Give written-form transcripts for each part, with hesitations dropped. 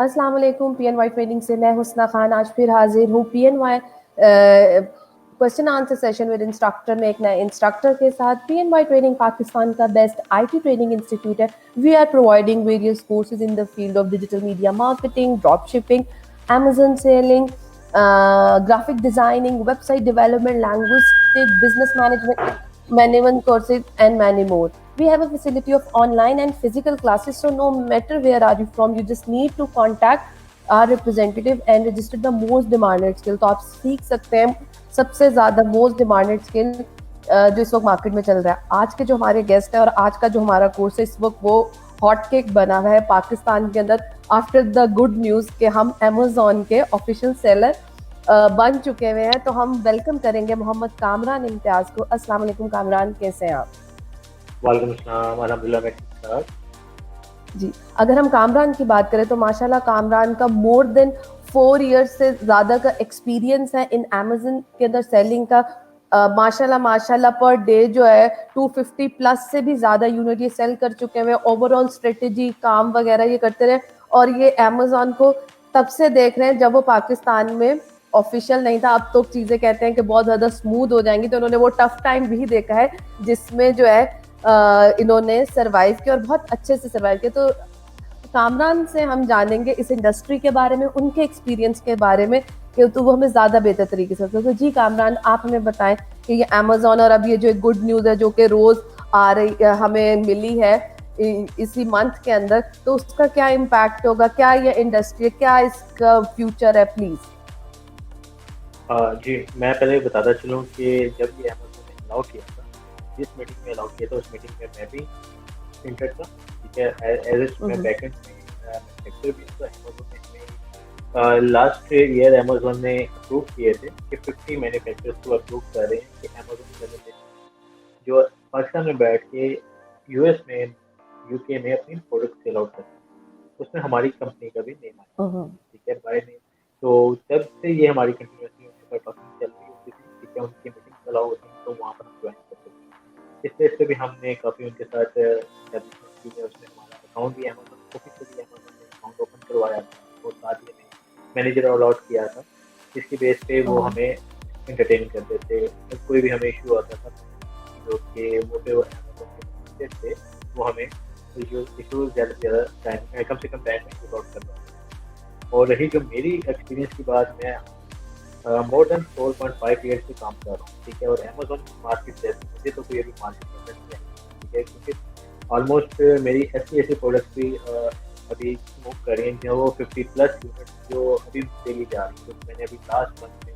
अस्सलाम वालेकुम। पीएनवाई ट्रेनिंग से मैं हुस्ना खान आज फिर हाजिर हूँ PNY question answer session with instructor में एक नए इंस्ट्रक्टर के साथ। पीएनवाई ट्रेनिंग पाकिस्तान का बेस्ट आईटी ट्रेनिंग इंस्टीट्यूट है। We are providing various courses in the field of digital media marketing, drop shipping, Amazon selling, graphic designing, website development, linguistic, business management courses, and many more. We have a facility of online and physical classes, so no matter where are you from, you just need to contact our representative and register the most demanded skill. तो आप सीख सकते हैं सबसे ज़्यादा most demanded skill जो इस वक्त मार्केट में चल रहा है। आज के जो हमारे गेस्ट हैं और आज का जो हमारा कोर्स है इस वक्त वो हॉट केक बना हुआ है पाकिस्तान के अंदर आफ्टर द गुड न्यूज़ कि हम अमेज़न के ऑफिशियल सेलर बन चुके हुए हैं। तो हम वेलकम करेंगे मोहम्मद कामरान इम्तियाज़ को। अस्सलाम वालेकुम कामरान, कैसे हैं आप? वालेकुम अस्सलाम, अल्हम्दुलिल्लाह मैं ठीक हूं। जी, अगर हम कामरान की बात करें तो माशाल्लाह कामरान का मोर देन 4 इयर्स से ज़्यादा का एक्सपीरियंस है इन अमेज़न के अंदर सेलिंग का। माशाल्लाह पर डे जो है 250 प्लस से भी ज़्यादा यूनिट ये सेल कर चुके हैं। ओवरऑल स्ट्रेटेजी काम वगैरह ये करते रहे और ये अमेज़न को तब से देख रहे हैं जब वो पाकिस्तान में ऑफिशियल नहीं था। अब तो चीज़ें कहते हैं कि बहुत ज़्यादा स्मूथ हो जाएंगी, तो उन्होंने वो टफ टाइम भी देखा है जिसमें जो है इन्होंने सरवाइव किया और बहुत अच्छे से सरवाइव किया। तो कामरान से हम जानेंगे इस इंडस्ट्री के बारे में, उनके एक्सपीरियंस के बारे में कि तो वो हमें ज़्यादा बेहतर तरीके से। तो जी कामरान, आप हमें बताएं कि ये अमेज़न और अब ये जो गुड न्यूज़ है जो कि रोज़ आ रही हमें मिली है इसी मंथ के अंदर, तो उसका क्या इम्पैक्ट होगा, क्या ये इंडस्ट्री, क्या इसका फ्यूचर है प्लीज़? जी, मैं पहले बताता चलूँ कि जब ये अमेज़न ने अलाउ किया था, जिस मीटिंग में अलाउ किया था उस मीटिंग में मैं भी इंटर था, ठीक है। एज मैं बैकएंड में सेक्टर भी था। अमेज़न ने लास्ट ईयर अमेज़न ने अप्रूव किए थे कि 50 मैन्युफैक्चरर्स को अप्रूव कर रहे हैं कि अमेज़न जो पाकिस्तान में बैठ के यूएस में, यूके में अपनी प्रोडक्ट सेल आउट करते हैं। उसमें हमारी कंपनी का भी नेम आया, ठीक है, बाय नेम। तो तब से ये हमारी कंटिन्यूसली उनके साथ टॉकिंग चल रही होती थी, ठीक है। उनकी मीटिंग अलाउ होती थी तो वहाँ पर हम ज्वाइन करते थे। इस बेस पे भी हमने काफ़ी उनके साथ एस्टैब्लिशमेंट की है। उसमें हमारा अकाउंट भी अमेज़न ऑफिशियली अमेज़न ने अकाउंट ओपन करवाया था और साथ ही में मैनेजर अलॉट किया था, जिसकी बेस पे वो हमें एंटरटेन करते थे। कोई भी हमें इशू आता था जो कि वो पे अमेज़न के थे, वो हमें इशू ज़्यादा से ज़्यादा टाइम, कम से कम टाइम में रिजॉल्व करवाया। और रही जो मेरी एक्सपीरियंस की बात, मैं मोर देन 4.5 ईयर्स से काम कर रहा हूँ, ठीक है। और अमेज़न मार्केट जैसे मुझे तो कोई अभी मार्केट नहीं है, ठीक है, क्योंकि ऑलमोस्ट मेरी ऐसी प्रोडक्ट्स भी अभी मूव कर रही हैं जो वो 50 प्लस यूनिट जो अभी सेल जा रही है, तो मैंने अभी लास्ट मंथ में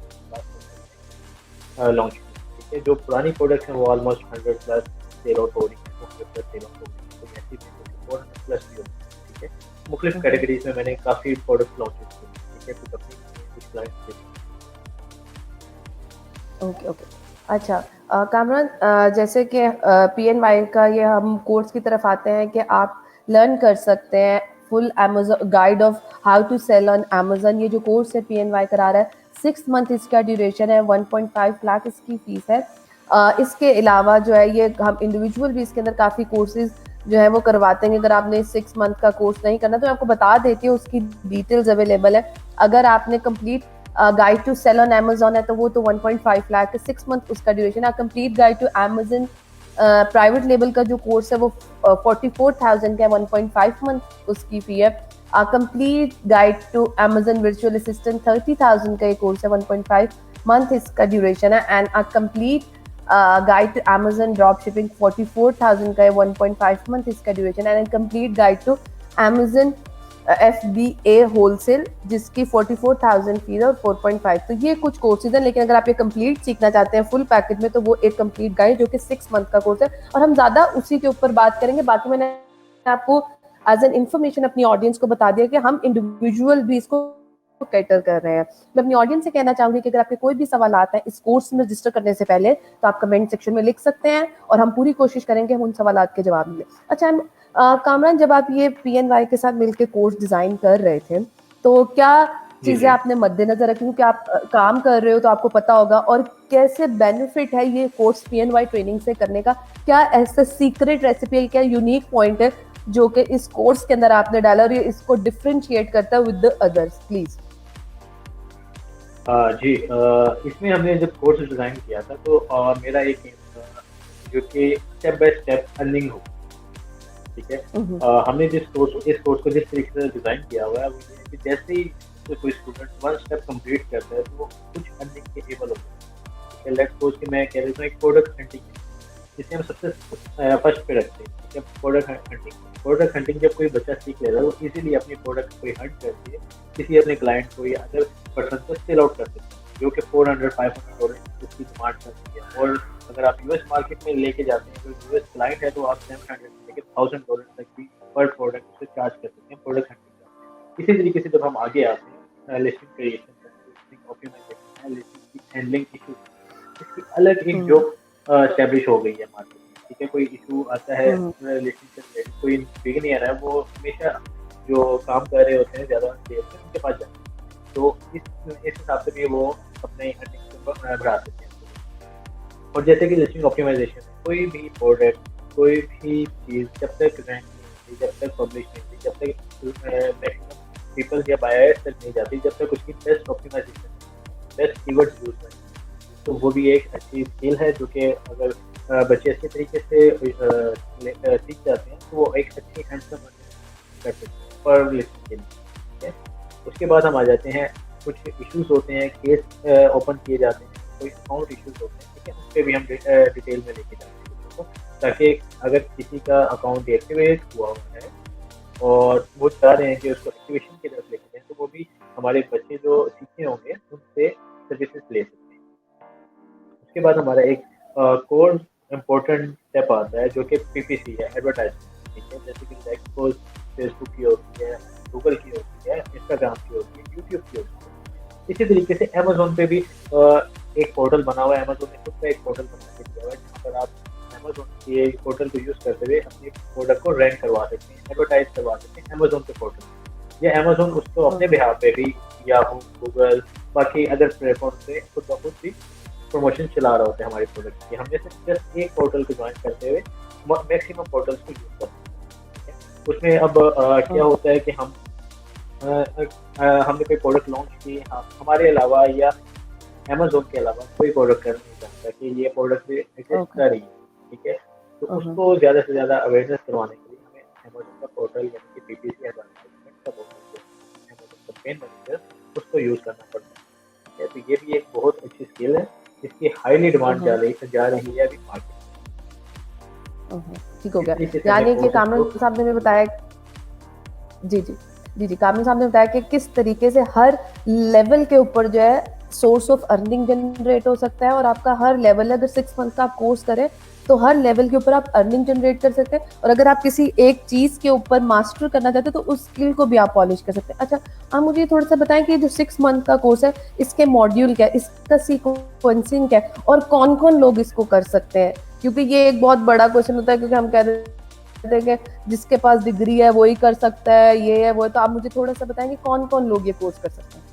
लॉन्च की, ठीक है। जो पुरानी प्रोडक्ट्स हैं वो ऑलमोस्ट 100 प्लस सेल आउट हो रही है, 200 प्लस सेल आउट हो रही है, तो ऐसी 400 प्लस भी हो रही है, ठीक है। मुख्तलिफ कैटेगरीज में मैंने काफ़ी प्रोडक्ट लॉन्च किए, ठीक है, कुछ अपनी कुछ क्लाइंट्स के लिए। ओके। अच्छा कामरान, जैसे कि पीएनवाई का ये हम कोर्स की तरफ आते हैं कि आप लर्न कर सकते हैं full Amazon guide of how to sell on Amazon. ये जो कोर्स है पीएनवाई करा रहा है, 6 मंथ इसका ड्यूरेशन है, 1.5 लाख इसकी फीस है। इसके अलावा जो है ये हम इंडिविजुअल भी इसके अंदर काफ़ी कोर्सेज जो है वो करवाते हैं। अगर आपने 6 मंथ का कोर्स नहीं करना तो मैं आपको बता देती हूँ, उसकी डिटेल्स अवेलेबल है। अगर आपने complete guide to sell on Amazon है तो वो तो 1.5 लाख, 6 मंथ उसका ड्यूरेशन है। Complete guide to Amazon private लेवल का जो कोर्स है वो 44,000 का है, 1.5 मंथ उसकी फी है। Complete guide to Amazon virtual assistant 30,000 का ये कोर्स है, 1.5 मंथ इसका ड्यूरेशन है। And complete guide to Amazon drop shipping 44,000 का है, 1.5 मंथ इसका ड्यूरेशन है। And complete guide to Amazon FBA wholesale जिसकी 44,000 फीस और 4.5, तो ये कुछ कोर्सेज हैं। लेकिन अगर आप ये कंप्लीट सीखना चाहते हैं फुल पैकेज में तो वो एक कंप्लीट गाइड जो कि 6 मंथ का कोर्स है और हम ज़्यादा उसी के ऊपर बात करेंगे। बाकी मैंने आपको एज एन इन्फॉर्मेशन अपनी ऑडियंस को बता दिया कि हम इंडिविजुअल भी इसको कैटर कर रहे हैं। मैं अपनी ऑडियंस से कहना चाहूँगी कि अगर आपके कोई भी सवाल आता है इस कोर्स में रजिस्टर करने से पहले तो आप कमेंट सेक्शन में लिख सकते हैं और हम पूरी कोशिश करेंगे हम उन सवाल के जवाब मिले। अच्छा कामरान, जब आप ये पीएनवाई के साथ मिलकर कोर्स डिजाइन कर रहे थे तो क्या चीजें आपने मद्देनजर रखी, क्योंकि आप काम कर रहे हो तो आपको पता होगा, और कैसे बेनिफिट है ये कोर्स पीएनवाई ट्रेनिंग से करने का? क्या ऐसा सीक्रेट रेसिपी है, क्या यूनिक पॉइंट है जो कि इस कोर्स के अंदर आपने डाला और ये इसको डिफरेंशिएट करता है विद द अदर्स, प्लीज। जी, इसमें हमने जब कोर्स डिज़ाइन किया था तो मेरा एक एम था जो कि स्टेप बाय स्टेप अर्निंग हो, ठीक है। हमने इस कोर्स को जिस तरीके से डिज़ाइन किया हुआ है वो ये है कि जैसे ही कोई स्टूडेंट वन स्टेप कंप्लीट करता है तो वो कुछ अर्निंग के एबल होता है, ठीक है। लेट्स सपोज कि मैं कह देता हूँ एक प्रोडक्ट हंटिंग है, जिसे हम सबसे फर्स्ट पे रखते हैं, ठीक है। प्रोडक्ट हंटिंग जब कोई बच्चा सीख लेता है वो इजीली अपनी प्रोडक्ट को हंट करके किसी अपने क्लाइंट को या अदर पर्सन को सेल आउट कर सकते हैं, जो कि $400-500 उसकी डिमांड करती है। और अगर आप यूएस मार्केट में लेके जाते हैं तो यूएस क्लाइंट है तो आप $700 से लेकर $1000 तक भी पर प्रोडक्ट उसे चार्ज कर सकते हैं प्रोडक्ट हंटिंग का। इसी तरीके से जब हम आगे आते हैं listing creation, listing optimisation, listing की हैंडलिंग इशू, इसकी अलग एक जॉब एस्टेब्लिश हो गई है मार्केट में, ठीक है। कोई इशू आता है लिस्टिंग से रिलेटेड, कोई बिगिनियर है वो हमेशा जो काम कर रहे होते हैं ज़्यादा देर से उनके पास जाते हैं, तो इस हिसाब से भी वो अपने अर्निंग को बढ़ा सकते हैं। और जैसे कि लिस्टिंग ऑप्टिमाइजेशन है, कोई भी प्रोडक्ट, कोई भी चीज़ जब तक रैंक नहीं होती, जब तक पब्लिश नहीं होती, जब तक मैक्सिमम पीपल या बायर्स तक नहीं जाती, जब तक उसकी best optimisation, best keywords use नहीं, तो वो भी एक अच्छी स्किल है जो कि अगर बच्चे अच्छे तरीके से सीख जाते हैं तो वो एक अच्छी हैंडसम कर सकते हैं पर लिस्टिंग के लिए, ठीक है। उसके बाद हम आ जाते हैं कुछ इश्यूज होते हैं, केस ओपन किए जाते हैं, कोई अकाउंट इश्यूज होते हैं, ठीक है। उस पर भी हम डिटेल में लेके जाते हैं बच्चों को, ताकि अगर किसी का अकाउंट डीएक्टिवेट हुआ हुआ है और वो चाह रहे हैं कि उसको एक्टिवेशन की तरफ लेके जाएं, तो वो भी हमारे बच्चे जो सीखे होंगे उनसे सर्विसेज ले सकते हैं। उसके बाद हमारा एक कोर इम्पोर्टेंट स्टेप आता है जो कि पीपीसी है, एडवर्टाइजमेंट, ठीक है। जैसे कि सपोज फेसबुक की होती है, गूगल की होती है, इंस्टाग्राम की होती है, यूट्यूब की होती है। इसी तरीके से अमेजोन पे भी एक पोर्टल बना हुआ है, अमेजोन ने खुद का एक पोर्टल बना के दिया हुआ है जहाँ पर आप अमेजोन के पोर्टल को यूज़ करते हुए अपने प्रोडक्ट को रैंक करवा सकते हैं, एडवर्टाइज करवा सकते हैं अमेजोन के पोर्टल, या अमेजोन उसको अपने बिहाफ पे भी याहू, गूगल, बाकी अदर प्लेटफॉर्म से खुद ब खुद भी प्रमोशन चला रहा होता है हमारे प्रोडक्ट की। हमने सिर्फ जस्ट एक पोर्टल को ज्वाइन करते हुए मैक्सिमम पोर्टल्स को यूज़ करते हैं। उसमें अब क्या होता है कि हमने कोई प्रोडक्ट लॉन्च की, हमारे अलावा या अमेजोन के अलावा कोई प्रोडक्ट कर नहीं सकता कि ये प्रोडक्ट एग्जिस्ट कर रही है, ठीक है। तो उसको ज़्यादा से ज़्यादा अवेयरनेस करवाने के लिए हमें अमेजोन का पोर्टल यानी कि पीपीसी एडवर्टाइजमेंट का पोर्टल, अमेजोन कैंपेन मैनेजर, उसको यूज़ करना पड़ता है, ठीक है। तो ये भी एक बहुत अच्छी स्किल है, इसकी हाईली डिमांड जा रही है अभी मार्केट। ठीक हो गया। यानी कि कामरान साहब ने बताया, जी कामरान साहब ने बताया कि किस तरीके से हर लेवल के ऊपर जो है सोर्स ऑफ अर्निंग जनरेट हो सकता है, और आपका हर लेवल, अगर 6 मंथ का आप कोर्स करें तो हर लेवल के ऊपर आप अर्निंग जनरेट कर सकते हैं, और अगर आप किसी एक चीज के ऊपर मास्टर करना चाहते हैं तो उस स्किल को भी आप पॉलिश कर सकते हैं। अच्छा, आप मुझे थोड़ा सा बताएं कि जो 6 मंथ का कोर्स है इसके मॉड्यूल क्या है, इसका सीक्वेंसिंग क्या है, और कौन कौन लोग इसको कर सकते हैं, क्योंकि ये एक बहुत बड़ा क्वेश्चन होता है, क्योंकि हम कहते हैं कि जिसके पास डिग्री है वो ही कर सकता है, ये है वो है। तो आप मुझे थोड़ा सा बताएंगे कौन कौन लोग ये कोर्स कर सकते हैं।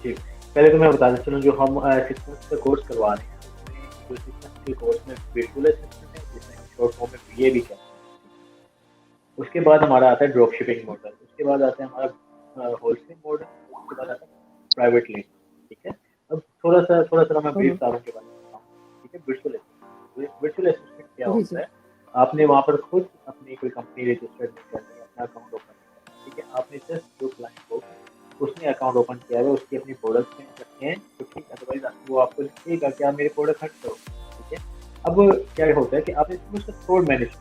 जी, पहले तो मैं बताना चलूँ जो हम 6 मंथ का कोर्स करवा रहे हैं उसमें जो 6 मंथ के कोर्स में विजुअल असिस्टेंट है, जिसमें हम शॉर्ट फॉर्म में बीए भी करते हैं। उसके बाद हमारा आता है ड्रॉप शिपिंग मॉडल, उसके बाद आता है हमारा होलसेल मॉडल, उसके बाद आता है प्राइवेट लिंक, ठीक है। अब थोड़ा सा मैं ब्रीफ सारों के बारे में बताऊँ, ठीक है। विजुअल असिस्टेंट क्या होता है, आपने वहाँ पर खुद अपनी कोई कंपनी रजिस्टर्ड नहीं करनी है, अपना अकाउंट ओपन करना है, ठीक है। आपने जस्ट जो क्लाइंट को उसने अकाउंट ओपन किया है उसकी अपनी प्रोडक्ट में रखे हैं तो ठीक, अदरवाइज वो आपको लिखेगा कि आप मेरे प्रोडक्ट हट करो, ठीक है। अब क्या होता है कि आपने उसका स्टोर मैनेज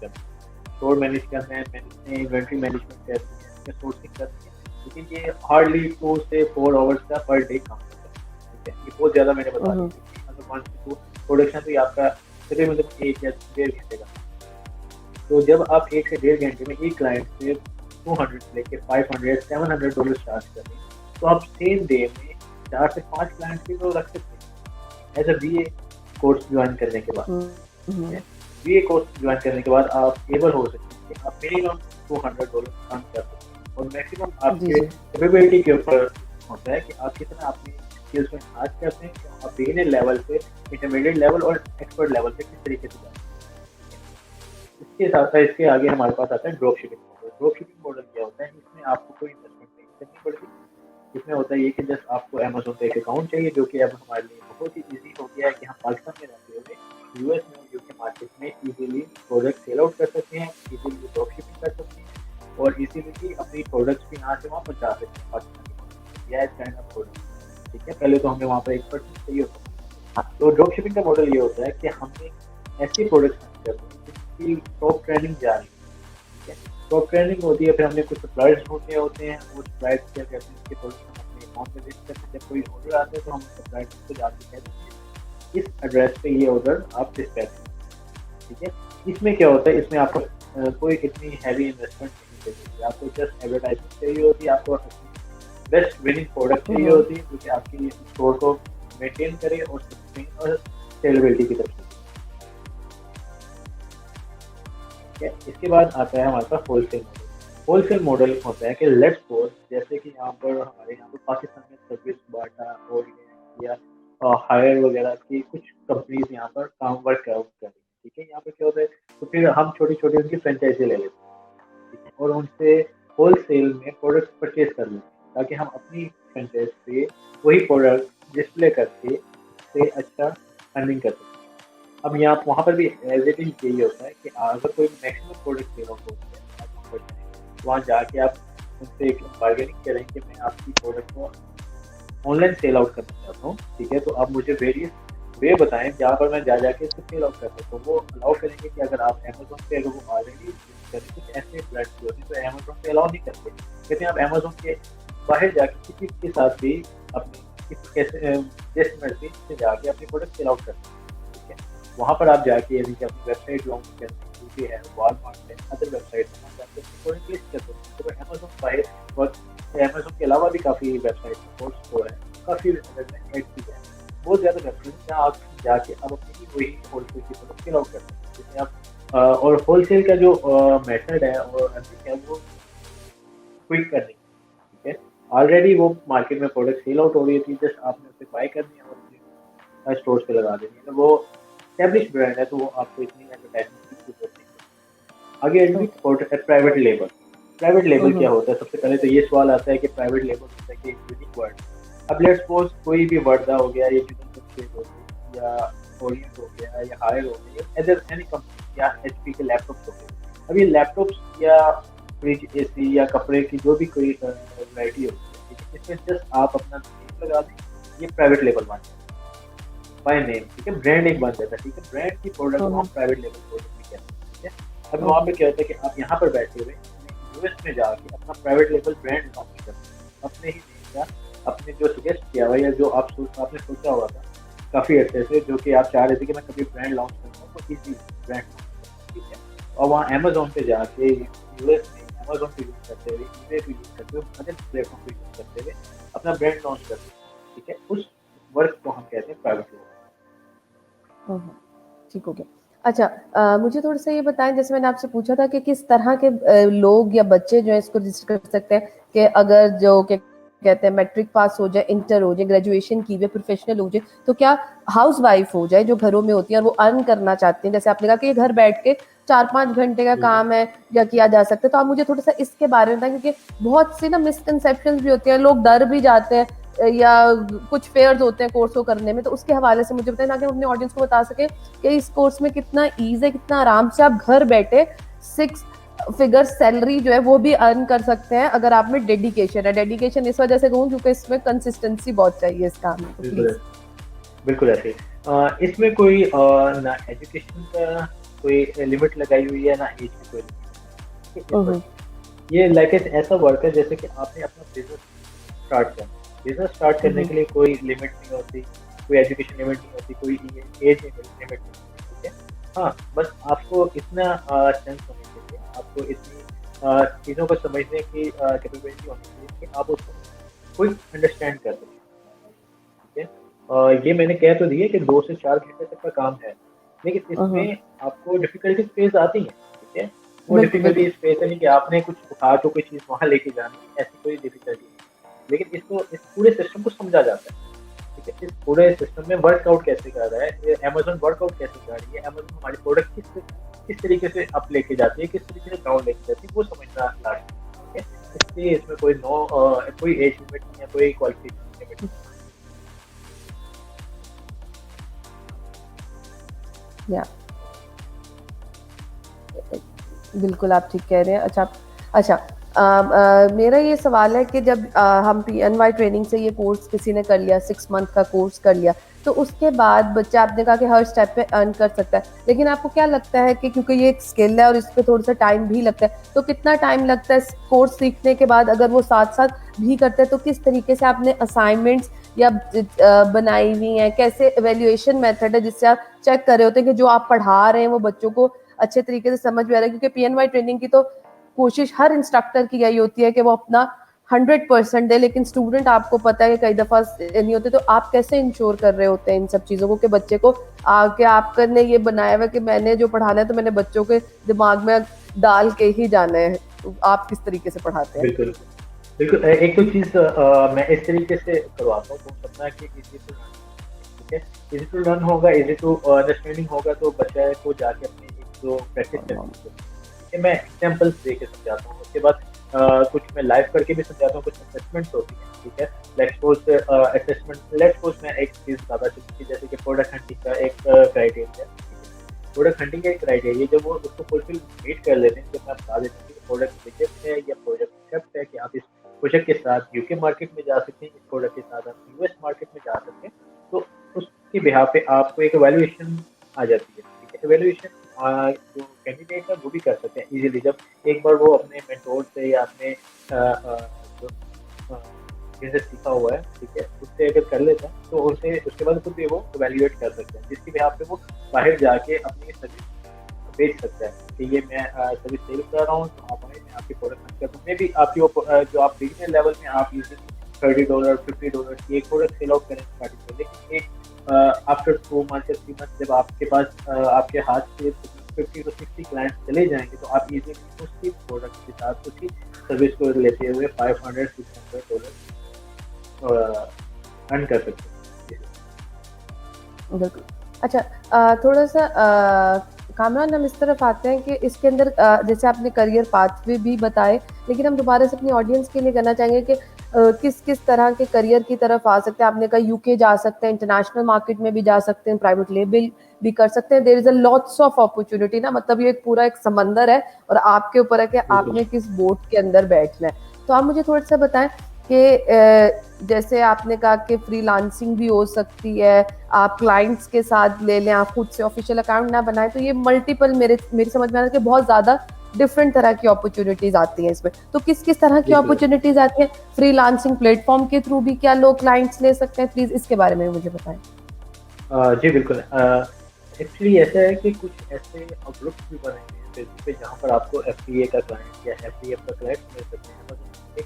करना है, इन्वेंट्री मैनेजमेंट करनी है, सोर्सिंग करनी है, लेकिन ये हार्डली 2 से 4 आवर्स का पर डे काम होता है, ठीक है। ये बहुत ज़्यादा मैंने बता दिया, अगर 1 से 2 प्रोडक्शन तो आपका सिर्फ मतलब 1 या 1.5 घंटे का। तो जब आप 1 से 1.5 घंटे में एक क्लाइंट से 200 से लेके $500-700 चार्ज कर रहे हैं, तो आप सेम डे में 4 से 5 क्लाइंट भी तो रख सकते हैं as a BA course join करने के बाद। बीए कोर्स ज्वाइन करने के बाद आप एबल हो सकते हैं कि आप मिनिमम $200 अर्न कर सकते हैं, और मैक्सिमम आपके कैपेबिलिटी के ऊपर होता है कि आप कितना अपनी स्किल्स में एनहांस करते हैं, कि आप बिगिनर लेवल से इंटरमीडिएट लेवल और एक्सपर्ट लेवल पे किस तरीके से जाते हैं। इसके साथ साथ इसके आगे हमारे पास आता है drop shipping. Drop shipping model क्या होता है, इसमें आपको कोई इन्वेस्टमेंट नहीं करनी पड़ती। इसमें होता है ये कि जस्ट आपको अमेज़न पे एक अकाउंट चाहिए, जो कि अब हमारे लिए बहुत ही ईज़ी हो गया है कि हम पाकिस्तान में रहते हुए यूएस में और यूके मार्केट में ईज़िली प्रोडक्ट सेल आउट कर सकते हैं, ईज़िली ड्रॉप शिपिंग कर सकते हैं और ईज़िली अपनी प्रोडक्ट्स भी यहाँ से वहाँ पहुँचा सकते हैं पाकिस्तान के मार्केट में या चाइना प्रोडक्ट। ठीक है, पहले तो हमें वहाँ पर एक पर्सन चाहिए होता है। तो ड्रॉप शिपिंग का मॉडल ये होता है कि हमने ऐसी प्रोडक्ट्स करते हैं जिसकी टॉप ट्रेंडिंग जा रही है। टॉप ट्रेंडिंग होती है, फिर हमने कुछ सप्लायर्स ढूंढने होते हैं, वो सप्लायर्स क्या कहते हैं, उसके प्रोडक्ट हम अपने अकाउंट में लिस्ट करते हैं। जब कोई ऑर्डर आता है तो हम सप्लायर्स को जाके कहते हैं इस एड्रेस पे ये ऑर्डर आप डिस्पैच करें। ठीक है, इसमें क्या होता है, इसमें आपको कोई इतनी हैवी इन्वेस्टमेंट नहीं चाहिए, आपको जस्ट एडवर्टाइजमेंट चाहिए होती है, आपको बेस्ट विनिंग प्रोडक्ट चाहिए होती है जो कि आपकी स्टोर को मेंटेन करे और सस्टेन और सेलेबिलिटी की तरफ से। इसके बाद आता है हमारे पास होलसेल मॉडल। होलसेल मॉडल होता है कि लेट्स सपोज जैसे कि यहाँ पर हमारे यहाँ पर पाकिस्तान में सर्विस बाटा और या हायर वगैरह की कुछ कंपनीज यहाँ पर काम वर्क कर रही है। ठीक है, यहाँ पर क्या होता है, तो फिर हम छोटी छोटी उनकी फ्रेंचाइजी ले लेते हैं, ठीक है, और उनसे होलसेल में प्रोडक्ट परचेज कर लेते हैं ताकि हम अपनी फ्रेंचाइज पे वही प्रोडक्ट डिस्प्ले करके से अच्छा अर्निंग कर सकते हैं। अब यहाँ वहाँ पर भी एज इट इज यही होता है कि अगर कोई मैक्सिमम प्रोडक्ट सेल आउट होती है, आप वहाँ पर जाएं, वहाँ जाके आप उनसे एक बार्गेनिंग करें कि मैं आपकी प्रोडक्ट को ऑनलाइन सेल आउट करना चाहता हूँ। ठीक है, तो आप मुझे वेरियस वे बताएं जहाँ पर मैं जा जाके इसको सेल आउट कर सकता हूँ। वो अलाउ करेंगे कि अगर आप अमेजोन पे अगर वो ऑलरेडी करें कुछ ऐसे प्लेटफॉर्म होते हैं तो अमेजोन पे अलाउ नहीं करते, कहते हैं आप अमेजोन के बाहर जाके किसी के साथ भी अपनी कैसे जिस मर्जी से जाके अपनी प्रोडक्ट सेल आउट कर सकते हैं। ठीक है, वहाँ पर आप जाके यदि कि अपनी वेबसाइट लॉन्च करनी है, वॉलमार्ट है, अदर वेबसाइट में जाके अपनी प्रोडक्ट लिस्ट कर सकते हैं। तो अमेजोन बाहर और अमेजोन के अलावा भी काफ़ी वेबसाइट है, स्टोर है, काफ़ी वेबसाइट भी है, बहुत ज़्यादा वेबसाइट जहाँ आप जाके आप अपनी वही होलसेल की प्रोडक्ट सेल आउट कर सकते हैं। जिसमें आप और होलसेल का जो मेथड है और है वो क्विक करनी। ठीक है, ऑलरेडी वो मार्केट में प्रोडक्ट सेल आउट हो रही थी, जस्ट आपने उसे बाय करनी है और अपने स्टोर्स पे लगा देनी है। तो वो एस्टैब्लिश ब्रांड है तो वो आपको इतनी एडवर्टाइजमेंट की जरूरत नहीं। आगे प्राइवेट लेबल। प्राइवेट लेबल क्या होता है, सबसे पहले तो ये सवाल आता है कि प्राइवेट लेबल होता है कि यूनिक वर्ड। अब लेट्स सपोज कोई भी वर्दा हो गया या हो गया या ओरिएंट हो गया या हायर हो गया या एनी कंपनी या एचपी के लैपटॉप्स हो गए। अब ये लैपटॉप्स या फ्रिज, एसी या कपड़े की जो भी कोई वैरायटी होती है, इसमें जस्ट आप अपना नेम लगा दें, ये प्राइवेट लेबल बन जाता है बाय नेम। ठीक है, ब्रांड एक बन जाता है। ठीक है, ब्रांड की प्रोडक्ट को हम प्राइवेट लेबल प्रोडक्ट भी कहते हैं। ठीक है, अब वहाँ पे क्या होता है कि आप यहाँ पर बैठे हुए यूएस में जाके अपना प्राइवेट लेबल ब्रांड लॉन्च करते हैं अपने ही नेम का, अपने जो सजेस्ट किया हुआ या जो आपने सोचा हुआ था काफ़ी अच्छे से, जो कि आप चाह रहे थे कि मैं कभी ब्रांड लॉन्च करूँगा तो इजी ब्रांड लॉन्च। ठीक है, और वहाँ अमेजोन पे जाके यूएस में अमेजोन पे यूज़ करते हुए, ईबे पे यूज़ करते हुए, अदर प्लेटफॉर्म पे यूज़ करते हुए अपना ब्रांड लॉन्च करते हैं। ठीक है, उस वर्क को हम कहते हैं प्राइवेट लेबल। ठीक हो गया। अच्छा, मुझे थोड़ा सा ये बताएं, जैसे मैंने आपसे पूछा था कि किस तरह के लोग या बच्चे जो है इसको रजिस्टर कर सकते हैं, कि अगर जो क्या कहते हैं मैट्रिक पास हो जाए, इंटर हो जाए, ग्रेजुएशन की हुई, प्रोफेशनल हो जाए, तो क्या हाउस वाइफ हो जाए जो घरों में होती है और वो अर्न करना चाहती हैं, जैसे आपने कहा कि ये घर बैठ के 4-5 घंटे का काम है या किया जा सकता है, तो आप मुझे थोड़ा सा इसके बारे में बताएं, क्योंकि बहुत सी ना मिसकंसेप्शंस भी होती हैं, लोग डर भी जाते हैं या कुछ फेयर्स होते हैं कोर्स को करने में, तो उसके हवाले से मुझे बताएं ताकि हम अपने ऑडियंस को बता सके कि इस कोर्स में कितना ईजी है, कितना आराम से आप घर बैठे 6 फिगर सैलरी जो है वो भी अर्न कर सकते हैं अगर आप में डेडिकेशन है। डेडिकेशन इस वजह से कहूँ क्योंकि इसमें कंसिस्टेंसी बहुत चाहिए इस काम में। तो बिल्कुल ऐसे इसमें कोई ना एजुकेशन का कोई लिमिट लगाई हुई है ना एज की कोई लिमिट। ये लाइक ऐसा वर्क है जैसे कि आपने अपना बिजनेस स्टार्ट करना। बिजनेस स्टार्ट करने के लिए कोई लिमिट नहीं होती, कोई एजुकेशन लिमिट नहीं होती, कोई एज लिमिट नहीं होती। ठीक है, हाँ, बस आपको इतना सेंस होनी चाहिए, आपको इतनी चीज़ों को समझने की कैपेबिलिटी होनी चाहिए कि आप उसको क्विक अंडरस्टैंड कर सकें। ठीक है, ये मैंने कह तो दिया कि 2 से 4 घंटे तक का काम है, लेकिन इसमें आपको डिफिकल्टी फेज आती है। ठीक है, वो डिफिकल्टी फेज नहीं कि आपने कुछ उठा तो कोई चीज़ वहाँ लेके जानी, ऐसी कोई डिफिकल्टी नहीं, लेकिन इसको इस पूरे सिस्टम को समझा जाता है। ठीक है, इस पूरे सिस्टम में वर्कआउट कैसे कर रहा है, अमेजोन वर्कआउट कैसे कर रही है, अमेजोन हमारी प्रोडक्ट किस किस तरीके से अप लेके जाती है, किस तरीके से डाउन लेके जाती है, वो समझना लास्ट है। इसलिए इसमें कोई एज लिमिट नहीं है, कोई क्वालिफिकेशन लिमिट नहीं या बिल्कुल आप ठीक कह रहे हैं। अच्छा मेरा ये सवाल है कि जब हम PNY ट्रेनिंग से ये कोर्स किसी ने कर लिया, 6 मंथ का कोर्स कर लिया, तो उसके बाद बच्चा, आपने कहा कि हर स्टेप पे अर्न कर सकता है, लेकिन आपको क्या लगता है कि क्योंकि ये एक स्किल है और इस पे थोड़ा सा टाइम भी लगता है, तो कितना टाइम लगता है कोर्स सीखने के बाद? अगर वो साथ साथ भी करते हैं तो किस तरीके से आपने असाइनमेंट्स या बनाई हुई हैं, कैसे एवेल्युएशन मेथड है जिससे आप चेक कर रहे होते हैं कि जो आप पढ़ा रहे हैं वो बच्चों को अच्छे तरीके से समझ में आ रहा है? क्योंकि PNY ट्रेनिंग की तो कोशिश हर इंस्ट्रक्टर की यही होती है कि वो अपना 100% दे, लेकिन स्टूडेंट आपको पता है कि कई दफा नहीं होते, तो आप कैसे इंश्योर कर रहे होते हैं इन सब चीजों को कि बच्चे को आके आपने ये बनाया हुआ कि मैंने जो पढ़ाना है तो मैंने बच्चों के दिमाग में डाल के ही जाना है? तो आप किस तरीके से पढ़ाते हैं? बिल्कुल बिल्कुल। एक तो चीज मैं इस तरीके से करवाता हूँ, तो समझना कि इजी टू लर्न, ठीक है, इजी टू लर्न होगा, इजी टू अंडरस्टैंडिंग होगा, तो बच्चे को जाके अपनी एक जो प्रैक्टिस करनी है, मैं एग्जांपल्स दे के समझाता हूँ। उसके बाद कुछ मैं लाइव करके भी समझाता हूँ, कुछ असेसमेंट्स होती हैं, ठीक है। लेट्स सपोज मैं एक चीज बताता चूंकि जैसे कि प्रोडक्ट हंटिंग का एक क्राइटेरिया है। प्रोडक्ट हंटिंग का एक क्राइटेरिया जब वो उसको फुलफिल मीट कर लेते हैं, जब मैं बता देता हूँ कि प्रोडक्ट रिजेक्ट है या प्रोडक्ट एक्सेप्ट है, कि आप इस प्रोजेक्ट के साथ यूके मार्केट में जा सकते हैं, इस प्रोडक्ट के साथ आप यूएस मार्केट में जा सकते हैं, तो उसके बिहार पे आपको एक एवेल्युएशन आ जाती है, ठीक है। एवेल्युएशन जो कैंडिडेट है वो भी कर सकते हैं इजीली, जब एक बार वो अपने मेंटोर से या अपने जो बिजनेस सीखा हुआ है, ठीक है, उससे अगर कर लेता है तो उनसे उसके बाद खुद भी वो इवेल्युएट कर सकते हैं, जिसके बिहार पे वो बाहर जाके अपनी सर्विस बेच सकता है कि ये मैं सर्विस सेल कर रहा हूँ, तो आप आए, मैं आपकी प्रोडक्ट करता हूँ। मे भी आपकी वो जो आप बिगिनर लेवल में आप इजीली $30 $50 की एक प्रोडक्ट सेल आउट करें स्टार्टिंग में, लेकिन एक आफ्टर 2 मंथ या 3 मंथ जब आपके पास आपके हाथ से 50 to 60 क्लाइंट चले जाएंगे, तो आप इजीली उसी प्रोडक्ट के साथ उसी सर्विस को लेते हुए $500-600 अर्न कर सकते हैं। बिल्कुल। अच्छा थोड़ा सा कामरान, हम इस तरफ आते हैं कि इसके अंदर जैसे आपने करियर पाथवे भी बताए, लेकिन हम दोबारा से अपनी ऑडियंस के लिए करना चाहेंगे कि किस किस तरह के करियर की तरफ आ सकते हैं। आपने कहा यूके जा सकते हैं, इंटरनेशनल मार्केट में भी जा सकते हैं, प्राइवेट लेबल भी कर सकते हैं। There is a lots of opportunity ना, मतलब ये एक पूरा एक समंदर है और आपके ऊपर है कि आपने किस बोट के अंदर बैठना है। तो आप मुझे थोड़ा सा बताएं कि जैसे आपने कहा कि फ्रीलांसिंग भी हो सकती है, आप क्लाइंट्स के साथ ले लें, आप खुद से ऑफिशियल अकाउंट ना बनाएं, तो ये मल्टीपल मेरी समझ में आ रहा है कि बहुत ज़्यादा डिफरेंट तरह की अपॉर्चुनिटीज आती हैं इसमें। तो किस किस तरह की अपॉर्चुनिटीज आती हैं? फ्रीलांसिंग प्लेटफॉर्म के थ्रू भी क्या लोग क्लाइंट्स ले सकते हैं? प्लीज इसके बारे में मुझे बताएं। जी बिल्कुल। एक्चुअली ऐसा है कि कुछ ऐसे ग्रुप्स भी बने हैं फेसबुक पे जहाँ पर आपको FBA का क्लाइंट या FBF का क्लाइंट मिल सकते हैं,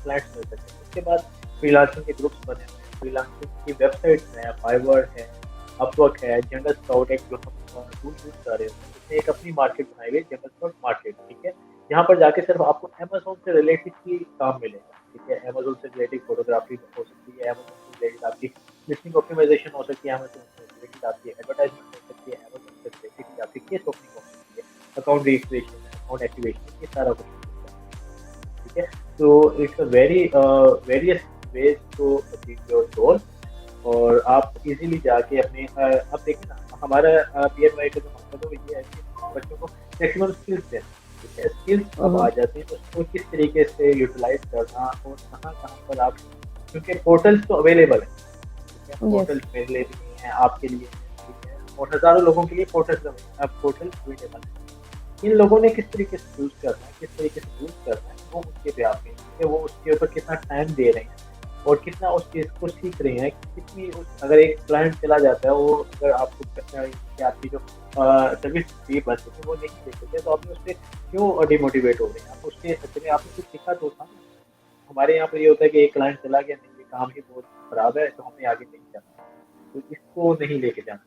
क्लाइंट्स मिल सकते हैं। उसके बाद फ्रीलांसिंग के ग्रुप्स बने हुए हैं, फ्रीलांसिंग की वेबसाइट्स हैं, फाइवर है, अपवर्क है, जनरल स्काउट एक जो हम टूल यूज कर रहे हैं, उसने एक अपनी मार्केट बनाई हुई है, जनरल स्काउट मार्केट, ठीक है, जहाँ पर जाके सिर्फ आपको अमेजोन से रिलेटेड ही काम मिलेगा, ठीक है। अमेजोन से रिलेटेड फोटोग्राफी हो सकती है, अमेजोन से रिलेटेड आपकी लिस्टिंग ऑप्टिमाइजेशन हो सकती है, अमेजोन से रिलेटेड आपकी एडवर्टाइजमेंट हो सकती है, अमेजोन से रिलेटेड आपकी केस ओपनिंग हो सकती है, अकाउंट रजिस्ट्रेशन, अकाउंट एक्टिवेशन, ये सारा कुछ हो सकता है, ठीक है। तो it's a very various ways to achieve your goal, और आप इजीली जाके अपने अब देखिए ना, हमारा PNY का जो मकसद है वो ये है कि बच्चों को मैक्सिमम स्किल्स दें, ठीक है। स्किल्स अब आ जाती है तो उसको किस तरीके से यूटिलाइज करना और कहाँ कहाँ पर आप, क्योंकि पोर्टल्स तो अवेलेबल है, ठीक है, पोर्टल्स मेरे लिए भी नहीं है, आपके लिए, ठीक है, और हजारों लोगों के लिए पोर्टल अवेलेबल है। इन लोगों ने किस तरीके से यूज करना है, किस तरीके से यूज करना है, वो उसके पे आप है, वो उसके ऊपर कितना टाइम दे रहे हैं और कितना उस चीज़ को सीख रहे हैं, कितनी अगर एक क्लाइंट चला जाता है, वो अगर आपको आपकी जो सर्विस फी बन सके वो नहीं दे सकते, तो आपने उससे क्यों डिमोटिवेट हो रहे हैं? आप उसके चलिए आपने कुछ सीखा तो था। हमारे यहाँ पर ये होता है कि एक क्लाइंट चला गया, नहीं ये काम ही बहुत खराब है, तो हमें आगे नहीं जाना, तो इसको नहीं लेके जाना।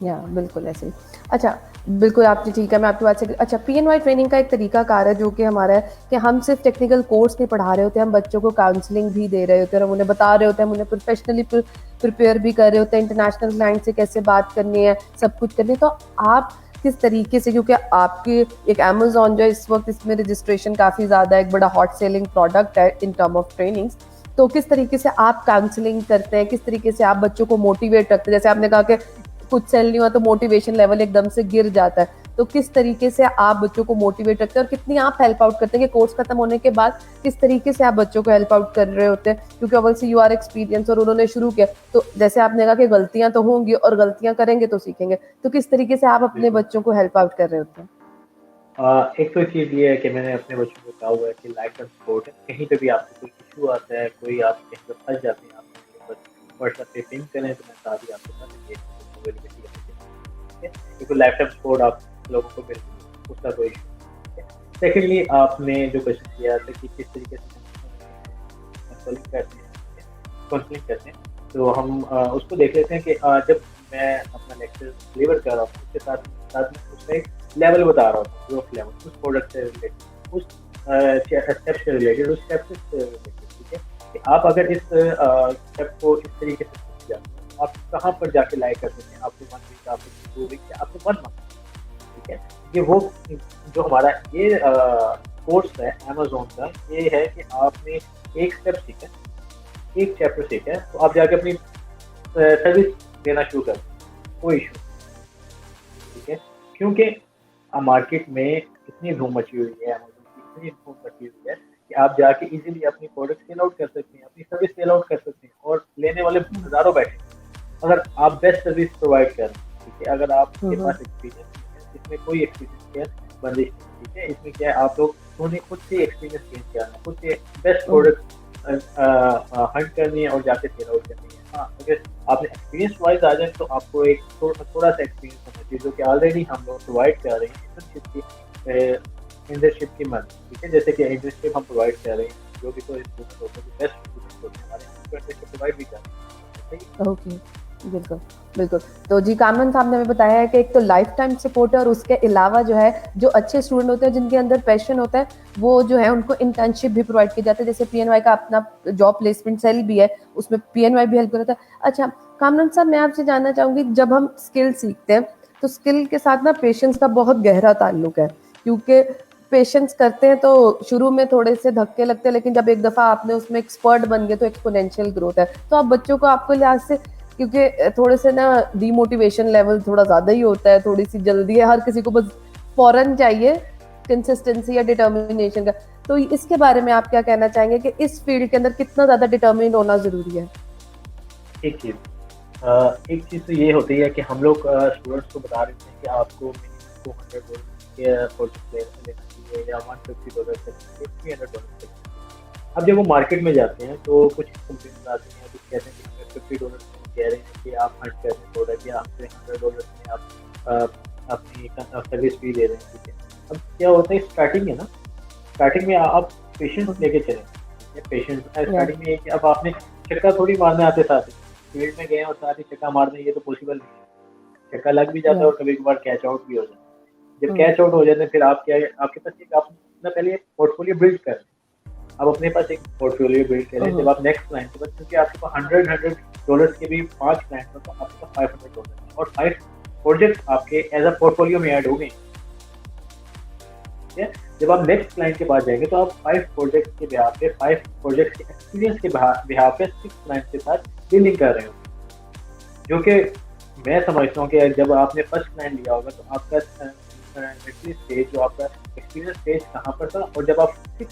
या बिल्कुल ऐसे ही। अच्छा बिल्कुल आपने ठीक है, मैं आपकी बात से अच्छा PNY ट्रेनिंग का एक तरीका कार है जो कि हमारा है कि हम सिर्फ टेक्निकल कोर्स नहीं पढ़ा रहे होते, हम बच्चों को काउंसलिंग भी दे रहे होते हैं, हम उन्हें बता रहे होते हैं, हम उन्हें प्रोफेशनली प्रिपेयर भी कर रहे होते हैं, इंटरनेशनल क्लाइंट से कैसे बात करनी है, सब कुछ करनी है। तो आप किस तरीके से, क्योंकि आपके एक अमेजोन जो है इस वक्त इसमें रजिस्ट्रेशन काफ़ी ज़्यादा एक बड़ा हॉट सेलिंग प्रोडक्ट है इन टर्म ऑफ ट्रेनिंग्स, तो किस तरीके से आप काउंसलिंग करते हैं, किस तरीके से आप बच्चों को मोटिवेट रखते हैं? जैसे आपने कहा कि कुछ सेल नहीं हुआ तो मोटिवेशन लेवल एकदम से गिर जाता है, तो किस तरीके से आप बच्चों को मोटिवेट रखते हैं और कितनी आप हेल्प आउट करते हैं कि कोर्स खत्म होने के बाद किस तरीके से आप बच्चों को हेल्प आउट कर रहे होते हैं? क्योंकि ऑब्वियसली यू आर एक्सपीरियंस और उन्होंने शुरू किया, तो जैसे आपने कहा कि गलतियां तो होंगी और गलतियां करेंगे तो सीखेंगे, तो किस तरीके से आप अपने बिल्कुल। बच्चों को हेल्प आउट कर रहे होते हैं? एक तो चीज़ ये है कि मैंने अपने बच्चों को कहा हुआ है कि लाइफ टाइम सपोर्ट है, कहीं पे भी आपको कोई इशू आता है, कोई आप कहीं पे फंस जाते हैं, आप मुझे बस व्हाट्सएप पे पिंग करें तो मैं साथ ही आपके साथ ये अवेलेबिलिटी है, ठीक है? क्योंकि लाइफ टाइम सपोर्ट आप लोगों को मिल उसका कोई इशू नहीं, ठीक है? सेकेंडली आपने जो क्वेश्चन किया था कि किस तरीके से काउंसलिंग करते हैं, काउंसलिंग करते हैं, तो हम उसको देख लेते हैं कि जब मैं अपना लेक्चर डिलीवर कर रहा हूँ उसके साथ साथ में उसका एक लेवल बता रहा हूँ, ग्रोथ लेवल उस प्रोडक्ट से रिलेटेड, उस स्टेप से रिलेटेड, उस स्टेप से रिलेटेड, ठीक है? कि आप अगर इस स्टेप को इस तरीके से सीख जाते हैं, आप कहाँ पर जाके लाइक कर सकते हैं, आपके 1 वीक, आपके 2 वीक या आपके 1 मंथ, ठीक है? ये वो जो हमारा ये कोर्स है अमेज़न का, ये है कि आपने एक स्टेप सीखा, एक चैप्टर सीखा है, तो आप जाके अपनी सर्विस देना शुरू कर दें, कोई इशू नहीं, ठीक है? क्योंकि मार्केट में इतनी धूम मची हुई है, अमेज़न की इतनी धूम मची हुई है कि आप जाके इजीली अपनी प्रोडक्ट सेल आउट कर सकते हैं, अपनी सर्विस सेल आउट कर सकते हैं और लेने वाले हज़ारों बैठे हैं। अगर आप बेस्ट सर्विस प्रोवाइड कर रहे हैं, ठीक है? अगर आपके पास एक्सपीरियंस है, इसमें कोई एक्सपीरियंस की बंदिश नहीं, ठीक है? इसमें क्या है, आप लोग उन्हें खुद से एक्सपीरियंस गेन करना है, खुद से बेस्ट प्रोडक्ट हंट करनी है और जाके सेल आउट करनी है। हाँ, अगर आपने एक्सपीरियंस वाइज आ जाए तो आपको एक थोड़ा सा एक्सपीरियंस होना चाहिए, जो कि ऑलरेडी हम लोग प्रोवाइड कर रहे हैं इंटर्नशिप की मदद, ठीक है? जैसे कि इंटर्नशिप हम प्रोवाइड कर रहे हैं, जो भी कोई स्टूडेंट होते हैं, बेस्ट स्टूडेंट होते हैं हमारे, उनको इंटर्नशिप प्रोवाइड भी कर रहे हैं, ठीक है? ओके, बिल्कुल, बिल्कुल। तो जी कामरान साहब ने हमें बताया है कि एक तो लाइफ टाइम सपोर्ट है और उसके अलावा जो है, जो अच्छे स्टूडेंट होते हैं, जिनके अंदर पैशन होता है, वो जो है उनको इंटर्नशिप भी प्रोवाइड की जाती है। जैसे पीएनवाई का अपना जॉब प्लेसमेंट सेल भी है, उसमें पीएनवाई भी हेल्प करता है। अच्छा, कामरान साहब मैं आपसे जानना चाहूँगी, जब हम स्किल सीखते हैं, तो स्किल के साथ ना पेशेंस का बहुत गहरा ताल्लुक है, क्योंकि पेशेंस करते हैं तो शुरू में थोड़े से धक्के लगते हैं, लेकिन जब एक दफ़ा आपने उसमें एक्सपर्ट बन गए तो एक्सपोनेंशियल ग्रोथ है। तो आप बच्चों को आपको लिहाज से, क्योंकि थोड़े से ना डीमोटिवेशन लेवल थोड़ा ज़्यादा ही होता है, थोड़ी सी जल्दी है, हर किसी को बस फ़ौरन चाहिए कंसिस्टेंसी या डिटर्मिनेशन का। तो इसके बारे में आप क्या कहना चाहेंगे कि इस फील्ड के अंदर कितना ज़्यादा डिटर्मिन्ड होना ज़रूरी है? एक चीज़ तो ये होती है कि हम लोग स्टूडेंट्स को बता देते हैं कि आपको मिनिमम $200 के प्रोजेक्ट लेना चाहिए या $150 से $300 तक। अब जब वो मार्केट में जाते हैं तो कुछ कंपनीज आती हैं, कुछ कहते हैं कि $50 में कह रहे हैं कि आप हंट कर रहे हैं प्रोडक्ट, या आपसे $100 में आप अपनी सर्विस फी दे रहे हैं, ठीक है? अब क्या होता है, स्टार्टिंग है ना, स्टार्टिंग में आप पेशेंस लेके चलें, ठीक है? पेशेंस स्टार्टिंग में कि अब आपने छक्का थोड़ी मारने आते साथ ही फील्ड में गए और साथ ही छक्का मार दें, ये तो पॉसिबल नहीं है। छक्का लग भी जाता है और कभी कभार कैच आउट भी हो जाता है। जब कैच आउट हो जाते हैं फिर आप क्या, आपके पास एक आप अपना पहले पोर्टफोलियो बिल्ड करें, आप अपने पास एक पोर्टफोलियो बिल्ड करें। जब आप नेक्स्ट क्लाइंट के पास, क्योंकि आपके पास $100 के भी 5 क्लाइंट हो तो आपके पास $500 और 5 प्रोजेक्ट आपके एज अ पोर्टफोलियो में ऐड हो गए, ठीक है? जब आप नेक्स्ट क्लाइंट के पास जाएंगे तो आप 5 प्रोजेक्ट के बिहाफ पे, 5 प्रोजेक्ट के एक्सपीरियंस के बिहाफ पे 6 क्लाइंट के साथ डीलिंग कर रहे हो, जो कि मैं समझता हूँ कि जब आपने फर्स्ट क्लाइंट लिया होगा तो आपका स्टेज, जो आपका एक्सपीरियंस स्टेज कहाँ पर था, और जब आप 6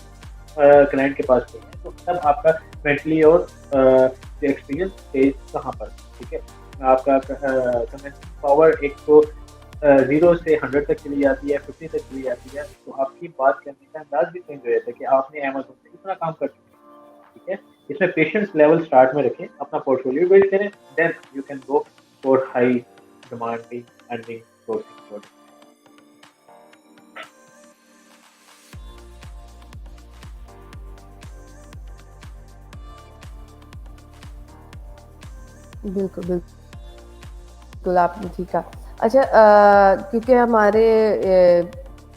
क्लाइंट के पास गए हैं तो तब आपका मेंटली और जो एक्सपीरियंस स्टेज कहाँ पर, ठीक है? आपका कन्विंसिंग पावर एक तो 0 से 100 तक चली जाती है, 50 तक चली जाती है, तो आपकी बात करने का अंदाज भी चेंज हो जाता है कि आपने अमेज़न पे इतना काम कर चुके हैं, ठीक है? इसमें पेशेंस लेवल स्टार्ट में रखें, अपना पोर्टफोलियो बिल्ड करें, then you can go for high demanding earning sourcing product. बिल्कुल, बिल्कुल आपने ठीक कहा। अच्छा, क्योंकि हमारे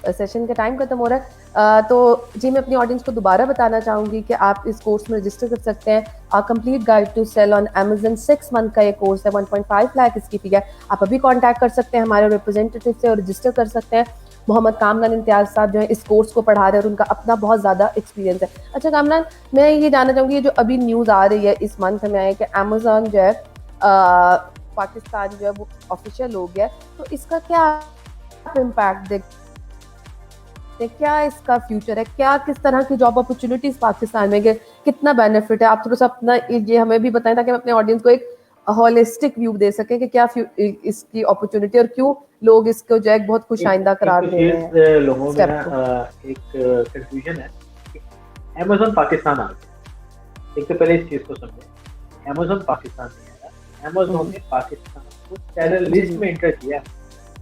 सेशन का टाइम खत्म हो रहा है, तो जी मैं अपनी ऑडियंस को दोबारा बताना चाहूँगी कि आप इस कोर्स में रजिस्टर कर सकते हैं। Complete guide to sell on Amazon 6 month का ये कोर्स है, 1.5 लाख इसकी फी है। आप अभी कांटेक्ट कर सकते हैं हमारे रिप्रेजेंटेटिव से और रजिस्टर कर सकते हैं। मोहम्मद कामरान इम्तियाज़ साहब जो है इस कोर्स को पढ़ा रहे हैं और उनका अपना बहुत ज़्यादा एक्सपीरियंस है। अच्छा कामरान, मैं ये जानना चाहूँगी, जो अभी न्यूज़ आ रही है इस मंथ में है कि अमेजोन जो है पाकिस्तान जो है वो ऑफिशियल हो गया, तो इसका क्या इम्पैक्ट देखते हैं, क्या इसका फ्यूचर है, क्या किस तरह की जॉब अपॉर्चुनिटीज पाकिस्तान में, कितना बेनिफिट है? आप थोड़ा सा अपना ये हमें भी बताएं ताकि हम अपने ऑडियंस को एक होलिस्टिक व्यू दे सकें कि क्या इसकी अपॉर्चुनिटी और क्यों लोग इसको जो है बहुत खुश आइंदा एक करार तो दे रहे चीज हैं लोगों में स्टेप ना को। एक कंफ्यूजन है कि अमेजोन पाकिस्तान आ गया। एक तो पहले इस चीज को समझे, अमेजोन पाकिस्तान नहीं आया, अमेजोन ने पाकिस्तान को सेलर जी लिस्ट जी में एंटर किया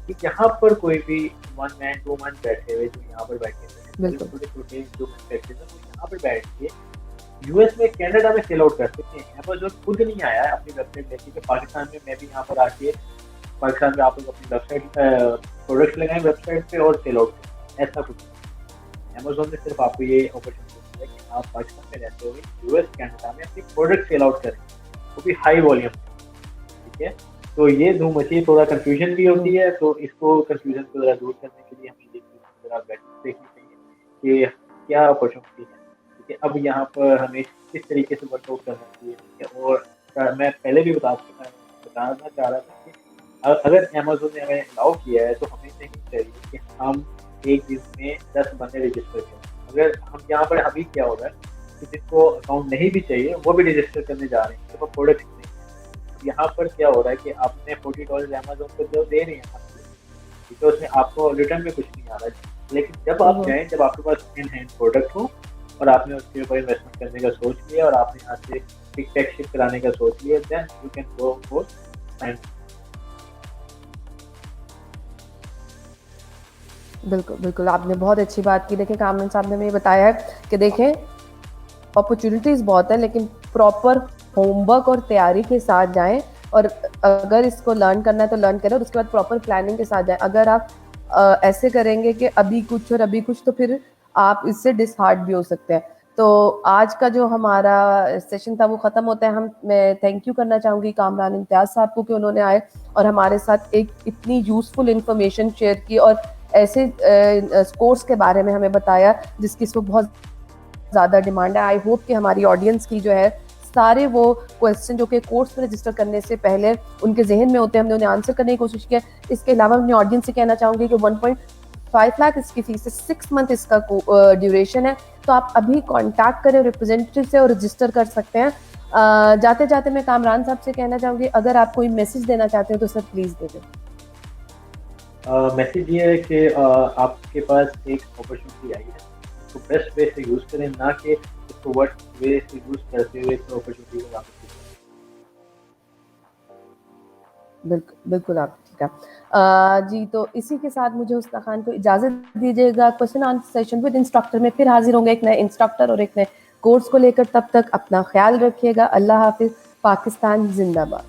कि यहाँ पर कोई भी 1 मैन 2 मैन बैठे हुए जो यहाँ पर बैठे हुए हैं, बिल्कुल। छोटे छोटे जो मैन्युफैक्चरर्स हैं वो यहाँ पर बैठ के यूएस में कनाडा में सेल आउट कर सकते हैं। अमेजोन खुद नहीं आया है अपनी वेबसाइट लेके कि पाकिस्तान में मैं भी यहाँ पर आके पाकिस्तान में आप लोग अपनी वेबसाइट प्रोडक्ट लगाएं वेबसाइट पे और सेल आउट करें, ऐसा कुछ नहीं। अमेजोन ने सिर्फ आपको ये अपॉर्चुनिटी दी है कि आप पाकिस्तान में रहते हुए यूएस कनाडा में अपनी प्रोडक्ट सेल आउट करें, वो भी हाई वॉल्यूम, ठीक है। तो ये धूम मची, थोड़ा कंफ्यूजन भी होती है, तो इसको कंफ्यूजन को जरा दूर करने के लिए हमें ये चीज़ जरा बेटर देखनी चाहिए कि क्या अपॉर्चुनिटी है, ठीक है। अब यहाँ पर हमें किस तरीके से वर्कआउट करना चाहिए, ठीक है। और मैं पहले भी बताना चाह रहा था कि अगर अमेजोन ने हमें अलाउ किया है तो हमें नहीं चाहिए कि हम एक दिन में 10 बंदे रजिस्टर करें। अगर हम यहाँ पर अभी क्या हो रहा है कि जिनको अकाउंट नहीं भी चाहिए वो भी रजिस्टर करने जा रहे हैं, तो प्रोडक्ट नहीं है। यहाँ पर क्या हो रहा है कि आपने $40 अमेजोन को जो दे रहे हैं, ठीक है, उसमें आपको रिटर्न में कुछ नहीं आ रहा है। लेकिन जब आप जाएं, जब आपके पास इन हैंड प्रोडक्ट हो और आपने उसके ऊपर इन्वेस्टमेंट करने का सोच लिया और आपने यहाँ से पिक पैक शिप कराने का सोच लिया, then you can go for and बिल्कुल बिल्कुल, आपने बहुत अच्छी बात की। देखिए कामरान साहब ने हमें ये बताया है कि देखें अपॉर्चुनिटीज़ बहुत है, लेकिन प्रॉपर होमवर्क और तैयारी के साथ जाएं, और अगर इसको लर्न करना है तो लर्न करें और उसके बाद प्रॉपर प्लानिंग के साथ जाएं। अगर आप ऐसे करेंगे कि अभी कुछ और अभी कुछ, तो फिर आप इससे डिसहार्ट भी हो सकते हैं। तो आज का जो हमारा सेशन था वो ख़त्म होता है। मैं थैंक यू करना चाहूँगी कामरान इम्तियाज़ साहब को कि उन्होंने आए और हमारे साथ एक इतनी यूज़फुल इंफॉर्मेशन शेयर की और ऐसे कोर्स के बारे में हमें बताया जिसकी इसको बहुत ज़्यादा डिमांड है। आई होप कि हमारी ऑडियंस की जो है सारे वो क्वेश्चन जो कि कोर्स में रजिस्टर करने से पहले उनके जहन में होते हैं, हमने उन्हें आंसर करने की कोशिश किया। इसके अलावा अपनी ऑडियंस से कहना चाहूँगी कि 1.5 लाख इसकी फीस है, 6 मंथ इसका ड्यूरेशन है। तो आप अभी कॉन्टैक्ट करें रिप्रेजेंटेटिव से और रजिस्टर कर सकते हैं। जाते जाते मैं कामरान साहब से कहना चाहूँगी, अगर आप कोई मैसेज देना चाहते हो तो सर प्लीज़ दे दें। मैसेज ये है कि आपके पास एक अपॉर्चुनिटी आई है, तो बेस्ट वे से यूज़ करें, ना कि इसको वर्स्ट वे से यूज़ करते हुए तो अपॉर्चुनिटी को वापस बिल्कुल बिल्कुल, आप ठीक है। जी तो इसी के साथ मुझे हुस्ना खान को इजाज़त दीजिएगा। Question answer session with instructor में फिर हाजिर होंगे एक नए इंस्ट्रक्टर और एक नए कोर्स को लेकर। तब तक अपना ख्याल रखिएगा। अल्लाह हाफिज़। पाकिस्तान जिंदाबाद।